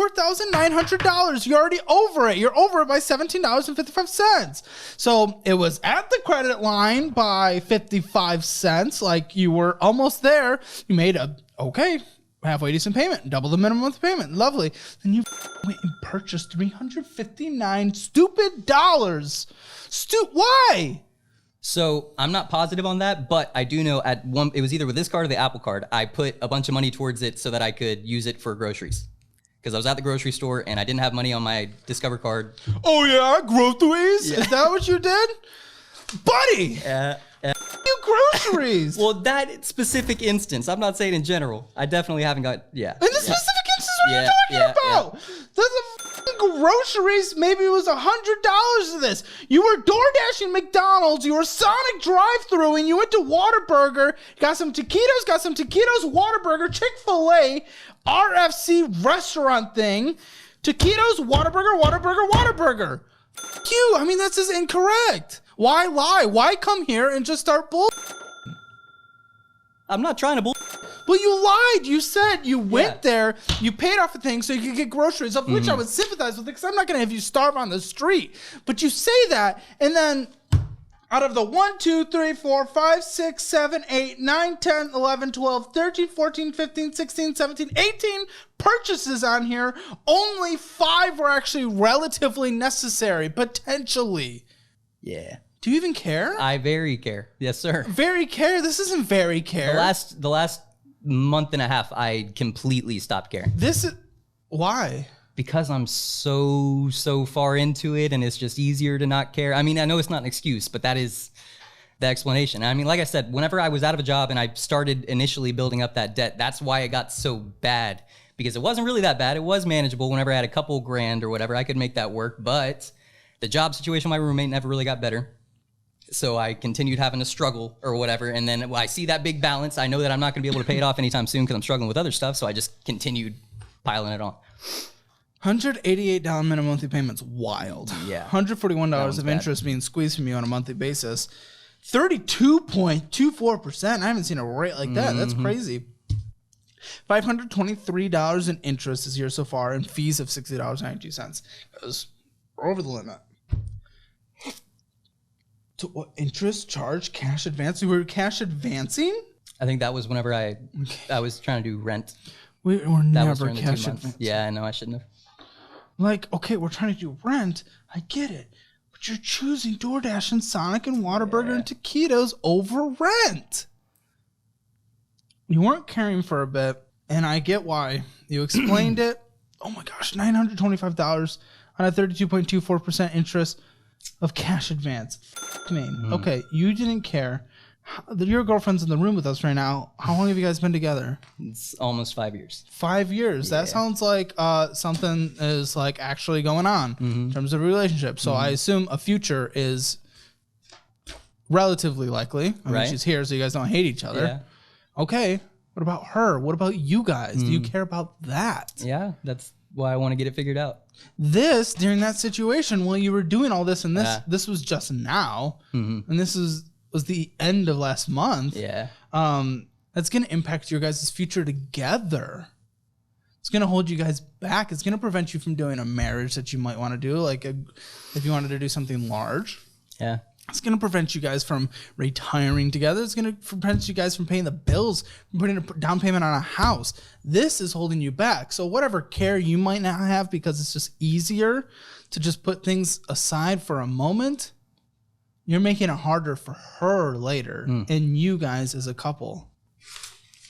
$4,900. You're already over it. You're over it by $17.55. So it was at the credit line by 55 cents. Like you were almost there. You made a, okay, halfway decent payment, double the minimum monthly payment. Lovely. Then you went and purchased $359 stupid dollars. Why? So I'm not positive on that, but I do know it was either with this card or the Apple card. I put a bunch of money towards it so that I could use it for groceries. Because I was at the grocery store and I didn't have money on my Discover card. Oh yeah, groceries? Yeah. Is that what you did? Buddy! You groceries! Well, that specific instance, I'm not saying in general. I definitely haven't got, In the specific instance, what are you talking about? There's groceries, maybe it was $100 of this. You were DoorDashing McDonald's, you were Sonic drive-thru, and you went to Whataburger, got some taquitos, Whataburger, Chick-fil-A, RFC restaurant thing, taquitos, Whataburger. F you, I mean, that's just incorrect. Why lie? Why come here and just start bull? I'm not trying to bull. Well, you lied. You said you went there, you paid off a thing so you could get groceries, of which I would sympathize with it because I'm not going to have you starve on the street. But you say that, and then out of the 1, 2, 3, 4, 5, 6, 7, 8, 9, 10, 11, 12, 13, 14, 15, 16, 17, 18 purchases on here, only 5 were actually relatively necessary, potentially. Yeah. Do you even care? I very care. Yes, sir. Very care? This isn't very care. The last month and a half, I completely stopped caring. Why? Because I'm so far into it and it's just easier to not care. I mean, I know it's not an excuse, but that is the explanation. I mean, like I said, whenever I was out of a job and I started initially building up that debt, that's why it got so bad, because it wasn't really that bad. It was manageable. Whenever I had a couple grand or whatever, I could make that work, but the job situation with my roommate never really got better. So I continued having to struggle or whatever. And then I see that big balance. I know that I'm not going to be able to pay it off anytime soon because I'm struggling with other stuff. So I just continued piling it on. $188 minimum monthly payments. Wild. Yeah. $141 of interest being squeezed from you on a monthly basis. 32.24%. I haven't seen a rate like that. That's crazy. $523 in interest this year so far and fees of $60.92. It was over the limit. To what interest, charge, cash advance? We were cash advancing? I think that was whenever I was trying to do rent. We were never cash advancing. Yeah, I know, I shouldn't have. Like, okay, we're trying to do rent. I get it. But you're choosing DoorDash and Sonic and Whataburger and taquitos over rent. You weren't caring for a bit, and I get why. You explained it. Oh my gosh, $925 on a 32.24% interest of cash advance. Okay, you didn't care. Your girlfriend's in the room with us right now. How long have you guys been together? It's almost 5 years. 5 years. Yeah. That sounds like something is like actually going on in terms of a relationship. So I assume a future is relatively likely. I mean, she's here, so you guys don't hate each other. Yeah. Okay. What about her? What about you guys? Do you care about that? Yeah, that's why I want to get it figured out. During that situation, while you were doing all this, and this was just now, and this was the end of last month. Yeah. That's going to impact your guys' future together. It's going to hold you guys back. It's going to prevent you from doing a marriage that you might want to do, like if you wanted to do something large. Yeah. It's going to prevent you guys from retiring together. It's going to prevent you guys from paying the bills, from putting a down payment on a house. This is holding you back. So whatever care you might not have because it's just easier to just put things aside for a moment, you're making it harder for her later and you guys as a couple.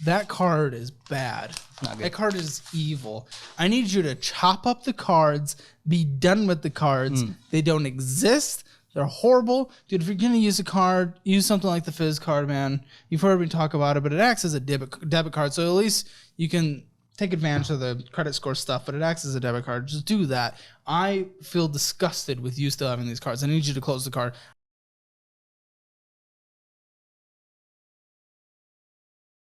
That card is bad. That card is evil. I need you to chop up the cards, be done with the cards. They don't exist. They're horrible. Dude, if you're going to use a card, use something like the Fizz card, man. You've heard me talk about it, but it acts as a debit card. So at least you can take advantage of the credit score stuff, but it acts as a debit card. Just do that. I feel disgusted with you still having these cards. I need you to close the card.